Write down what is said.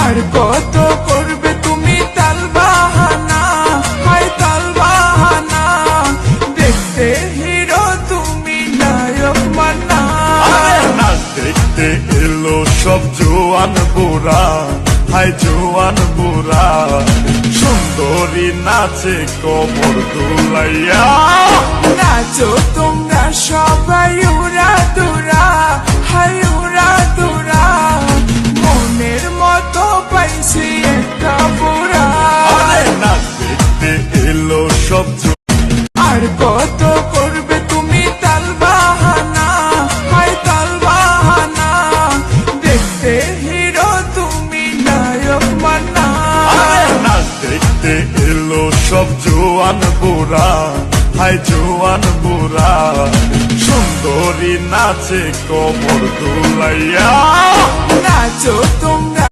আর কত করবে তুমি তাল বাহানা, হাই তাল বাহানা। দেখতে হিরো তুমি নায়ক মানা। না দেখতে এলো সব জোয়ান বুড়া, হাই জোয়ান বুড়া। সুন্দরী নাচে কমর দুলাইয়া। নাচো তোমরা সবাই উড়া দুরা, হাই উড়া দুরা। মনের মতো পাইছি একটা বুড়া। না দেখতে এলো সব আর কত করবে তুমি তাল বাহানা, হাই তাল বাহানা। দেখতে হিরো তুমি নায়ক মানা। না দেখতে এলো সব জোয়ান বুড়া, হাই জোয়ান বুড়া। সুন্দরী নাচে কমর দুলাইয়া। নাচো তোমরা